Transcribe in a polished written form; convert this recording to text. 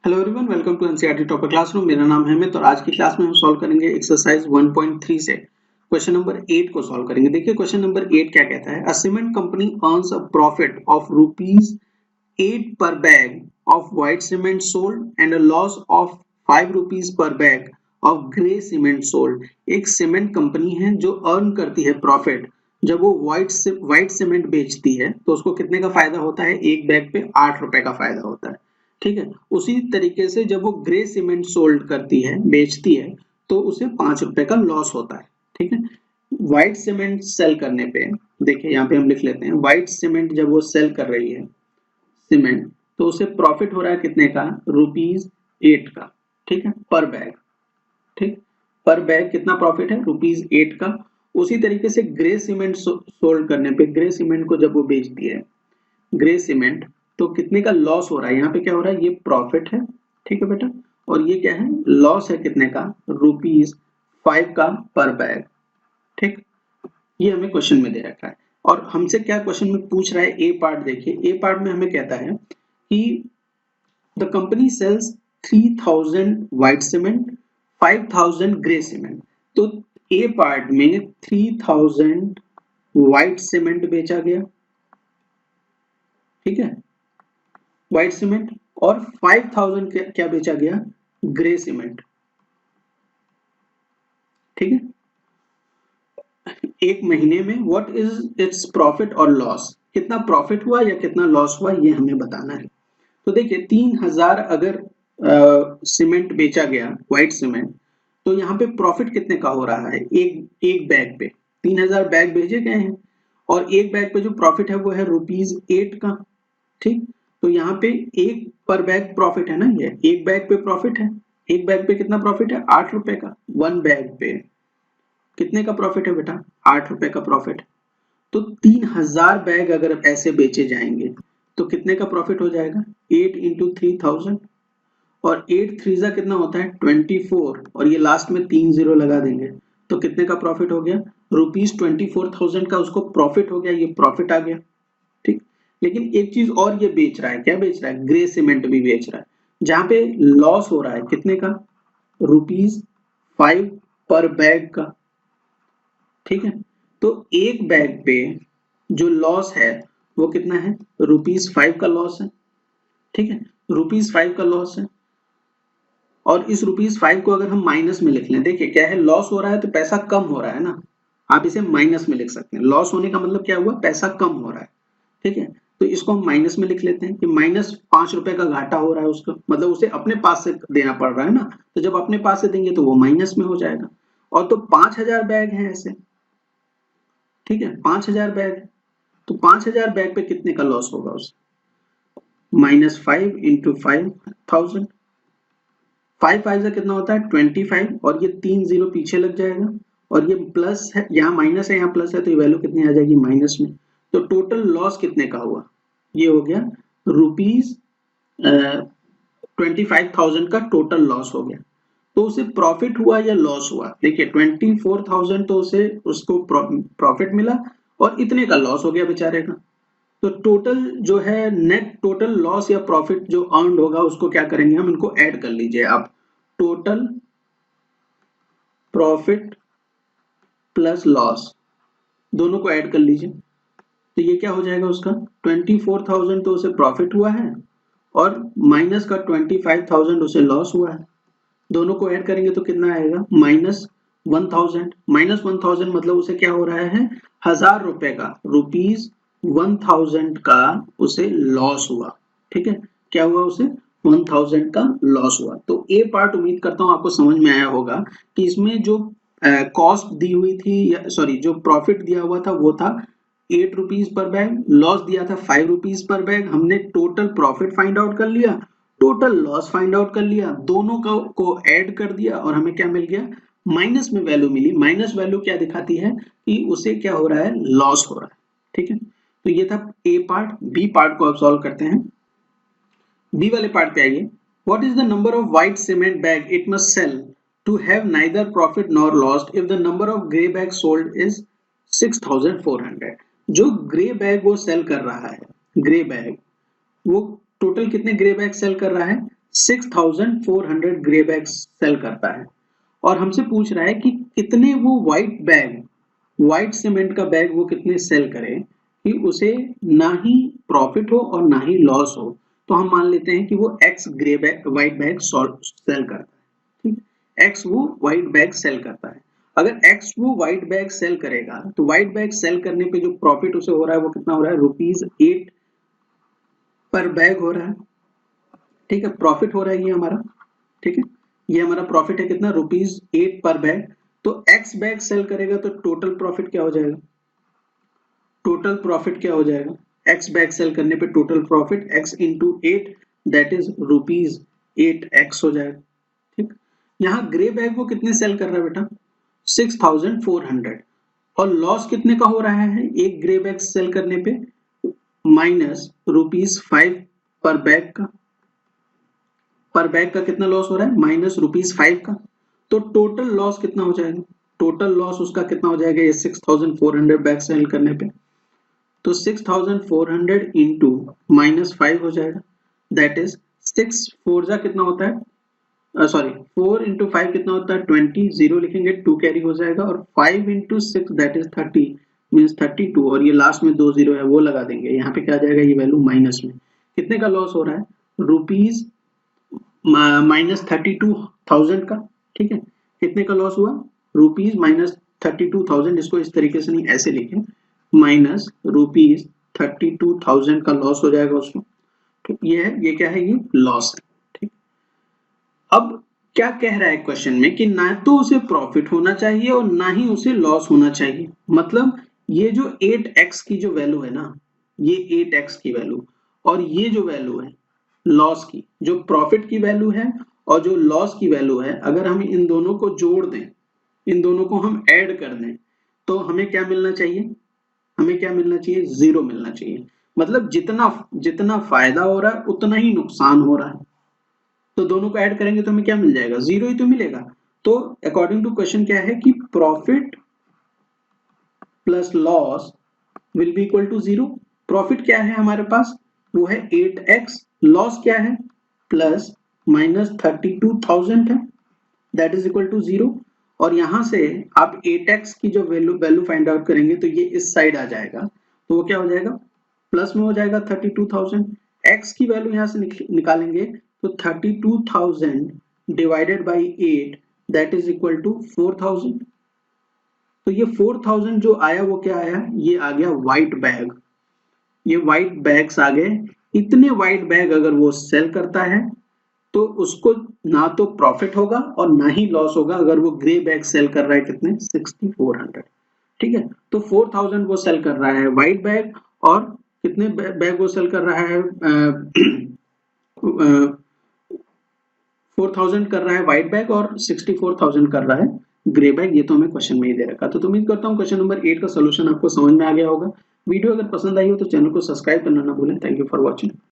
Hello everyone, welcome to NCERT topper classroom. मेरा नाम है अमित और आज की क्लास में हम सॉल्व करेंगे एक्सरसाइज 1.3 से क्वेश्चन नंबर 8 को सॉल्व करेंगे। देखिए क्वेश्चन नंबर 8 क्या कहता है। A cement company earns a profit of ₹8 per bag of white cement sold and a loss of ₹5 per bag of grey cement sold. एक सीमेंट कंपनी है जो अर्न करती है प्रॉफिट जब वो व्हाइट सीमेंट बेचती है तो उसको कितने का फायदा होता है, एक बैग पे ₹8 का फायदा होता है। ठीक है, उसी तरीके से जब वो ग्रे सीमेंट सोल्ड करती है, बेचती है, तो उसे ₹5 का लॉस होता है। ठीक है, व्हाइट सीमेंट सेल करने पे देखिए यहाँ पे हम लिख लेते हैं, व्हाइट सीमेंट जब वो सेल कर रही है सीमेंट तो उसे प्रॉफिट हो रहा है कितने का, ₹8 का। ठीक है, पर बैग। ठीक, पर बैग कितना प्रॉफिट है, ₹8 का। उसी तरीके से ग्रे सीमेंट सोल्ड करने पे, ग्रे सीमेंट को जब वो बेचती है, ग्रे सीमेंट, तो कितने का लॉस हो रहा है, यहाँ पे क्या हो रहा है, ये प्रॉफिट है। ठीक है बेटा, और ये क्या है, लॉस है कितने का, ₹5 का पर बैग। ठीक, ये हमें क्वेश्चन में दे रखा है और हमसे क्या क्वेश्चन में पूछ रहा है, ए पार्ट देखिए। ए पार्ट में हमें कहता है कि the company sells 3000 white cement, 5000 grey cement. तो ए पार्ट में 3000 व्हाइट सीमेंट बेचा गया, ठीक है, व्हाइट सीमेंट, और 5000 क्या बेचा गया, ग्रे सीमेंट। ठीक है, एक महीने में व्हाट इज इट्स प्रॉफिट और लॉस, कितना प्रॉफिट हुआ या कितना लॉस हुआ, ये हमें बताना है। तो देखिए 3000 अगर सीमेंट बेचा गया, व्हाइट सीमेंट, तो यहाँ पे प्रॉफिट कितने का हो रहा है, एक एक बैग पे 3000 बैग भेजे गए हैं और एक बैग पे जो प्रॉफिट है वो है ₹8 का। ठीक, तो यहाँ पे एक पर बैग प्रॉफिट है ना, ये एक बैग पे प्रॉफिट है। एक बैग पे कितना प्रॉफिट है, ₹8 का। वन बैग पे कितने का प्रॉफिट है बेटा, ₹8 का प्रॉफिट। तो 3000 बैग अगर ऐसे बेचे जाएंगे तो कितने का प्रॉफिट हो जाएगा, 8 इंटू 3000, और 8 थ्रीजा कितना होता है 24, और ये लास्ट में 3 जीरो लगा देंगे तो कितने का प्रॉफिट हो गया, ₹24,000 का उसको प्रॉफिट हो गया, ये प्रॉफिट आ गया। ठीक, लेकिन एक चीज और ये बेच रहा है, क्या बेच रहा है, ग्रे सीमेंट भी बेच रहा है, जहां पे लॉस हो रहा है कितने का, ₹5 पर बैग का। ठीक है, तो एक बैग पे जो लॉस है वो कितना है, ₹5 का लॉस है। ठीक है, ₹5 का लॉस है, और इस ₹5 को अगर हम माइनस में लिख लें, देखिए क्या है, लॉस हो रहा है तो पैसा कम हो रहा है ना, आप इसे माइनस में लिख सकते हैं। लॉस होने का मतलब क्या हुआ, पैसा कम हो रहा है। ठीक है, तो इसको हम माइनस में लिख लेते हैं कि -5 रुपए का घाटा हो रहा है उसको, मतलब उसे अपने पास से देना पड़ रहा है ना, तो जब अपने पास से देंगे तो वो माइनस में हो जाएगा। और तो 5000 बैग हैं ऐसे, ठीक है, 5000 बैग, तो 5000 बैग पे कितने का लॉस होगा उसे, -5 इंटू 5000, 5 5 से कितना होता है 25, और ये 3 जीरो पीछे लग जाएगा, और ये प्लस है, यहाँ माइनस है यहाँ प्लस है, तो ये वैल्यू कितनी आ जाएगी, माइनस में। तो टोटल लॉस कितने का हुआ, ये हो गया रुपीज 25,000 का टोटल लॉस हो गया। तो उसे प्रॉफिट हुआ या लॉस हुआ, देखिए 24,000 तो उसे उसको प्रॉफिट मिला और इतने का लॉस हो गया बेचारे का। तो टोटल जो है नेट टोटल लॉस या प्रॉफिट जो अर्न होगा उसको क्या करेंगे हम, इनको ऐड कर लीजिए आप, टोटल प्रॉफिट प्लस लॉस, दोनों को ऐड कर लीजिए। तो ये क्या हो जाएगा उसका, 24,000 तो उसे प्रॉफिट हुआ है और माइनस का 25,000 उसे लॉस हुआ है। दोनों को ऐड करेंगे तो कितना आएगा, -1000। -1000 मतलब उसे क्या हो रहा है, ₹1000 का, ₹1000 का उसे लॉस हुआ। ठीक है, क्या हुआ उसे, 1000 का लॉस हुआ। तो ए पार्ट उम्मीद करता हूं आपको समझ में आया होगा कि इसमें जो कॉस्ट दी हुई थी, सॉरी जो प्रॉफिट दिया हुआ था वो था ₹8 पर बैग, लॉस दिया था ₹5 पर बैग। हमने टोटल प्रॉफिट फाइंड आउट कर लिया, टोटल लॉस फाइंड आउट कर लिया, दोनों को ऐड कर दिया और हमें क्या मिल गया, माइनस में वैल्यू मिली। माइनस वैल्यू क्या दिखाती है कि उसे क्या हो रहा है, लॉस हो रहा है। ठीक है, तो ये था ए पार्ट। बी पार्ट को अब सॉल्व करते हैं। बी वाले पार्ट पे आइए, what is the number of white cement bag it must sell to have neither profit nor loss if the number of grey bag sold is 6400। जो grey bag वो sell कर रहा है, ग्रे बैग, वो total कितने grey bag sell कर रहा है, 6400 ग्रे बैग सेल करता है और हमसे पूछ रहा है कि कितने वो व्हाइट सीमेंट का बैग वो कितने सेल करे कि उसे ना ही प्रॉफिट हो और ना ही लॉस हो। तो हम मान लेते हैं कि वो एक्स व्हाइट बैग सेल करता है। ठीक, एक्स वो व्हाइट बैग सेल करता है। अगर एक्स वो व्हाइट बैग सेल करेगा तो व्हाइट बैग सेल करने पे जो प्रॉफिट उसे हो रहा है वो कितना हो रहा है, ₹8 पर बैग हो रहा है। ठीक है, प्रॉफिट हो रहा है ये हमारा। ठीक है, ये हमारा प्रॉफिट है कितना, ₹8 पर बैग। तो एक्स बैग सेल करेगा तो टोटल प्रॉफिट क्या हो जाएगा, टोटल प्रॉफिट क्या हो जाएगा, एक्स बैग सेल करने पे total profit x into 8 that is ₹8x हो जाएगा। ठीक, यहाँ ग्रे बैग वो कितने सेल कर रहा है बेटा, 6400 और लॉस कितने का हो रहा है एक ग्रे बैग सेल करने पे, -5 पर बैग का। पर बैग का कितना लॉस हो रहा है, -5 का। तो टोटल लॉस कितना हो जाएगा, टोटल लॉस उसका कितना हो जाएगा ये 6400 बैग सेल करने पे। तो 6400 इंटू -5 हो जाएगा दैट इज 6 4 जा कितना होता है, सॉरी 4 इंटू 5 कितना होता है 20, 0 लिखेंगे 2 कैरी हो जाएगा और 5 इंटू 6 दैट इज 30 मीन्स 32 और ये लास्ट में 2 0 है वो लगा देंगे, यहाँ पे क्या आ जाएगा ये वैल्यू माइनस में। कितने का लॉस हो रहा है, रुपीज -32,000 का। ठीक है, कितने का लॉस हुआ, ₹-32,000, इसको इस तरीके से नहीं ऐसे लिखें, -32,000 का लॉस हो जाएगा उसमें। ठीक, ये क्या है, ये लॉस है। ठीक, अब क्या कह रहा है क्वेश्चन में कि ना तो उसे प्रॉफिट होना चाहिए और ना ही उसे लॉस होना चाहिए। मतलब ये जो 8x की जो वैल्यू है ना, ये 8x की वैल्यू और ये जो वैल्यू है लॉस की, जो प्रॉफिट की वैल्यू है और जो लॉस की वैल्यू है, अगर हम इन दोनों को जोड़ दें, इन दोनों को हम ऐड कर दें तो हमें क्या मिलना चाहिए, हमें क्या मिलना चाहिए, 0 मिलना चाहिए। मतलब जितना जितना फायदा हो रहा है उतना ही नुकसान हो रहा है। तो दोनों को ऐड करेंगे तो हमें क्या मिल जाएगा, 0 ही तो मिलेगा। तो अकॉर्डिंग टू क्वेश्चन क्या है कि profit plus loss will be equal to 0। Profit क्या है हमारे पास, वो है 8x, लॉस क्या है प्लस -32,000 है दैट इज इक्वल टू 0। और यहां से आप 8x की जो वैल्यू फाइंड आउट करेंगे तो ये इस साइड आ जाएगा, तो वो क्या हो जाएगा, प्लस में हो जाएगा 32,000। x की वैल्यू यहां से निकालेंगे तो 32,000 divided by 8 that is equal to 4,000। तो ये 4,000 जो आया वो क्या आया, ये आ गया व्हाइट बैग, ये व्हाइट बैग्स आ गए। इतने व्हाइट बैग अगर वो सेल करता है तो उसको ना तो प्रॉफिट होगा और ना ही लॉस होगा अगर वो ग्रे बैग सेल कर रहा है कितने, 6400। ठीक है, तो 4000 वो सेल कर रहा है व्हाइट बैग और कितने बैग वो सेल कर रहा है 4000 कर रहा है व्हाइट बैग और 64,000 कर रहा है ग्रे बैग। ये तो हमें क्वेश्चन में ही दे रखा। तो उम्मीद करता हूँ क्वेश्चन नंबर 8 का सोल्यूशन आपको समझ में आ गया होगा। वीडियो अगर पसंद आई हो तो चैनल को सब्सक्राइब करना ना भूलें। Thank you for watching.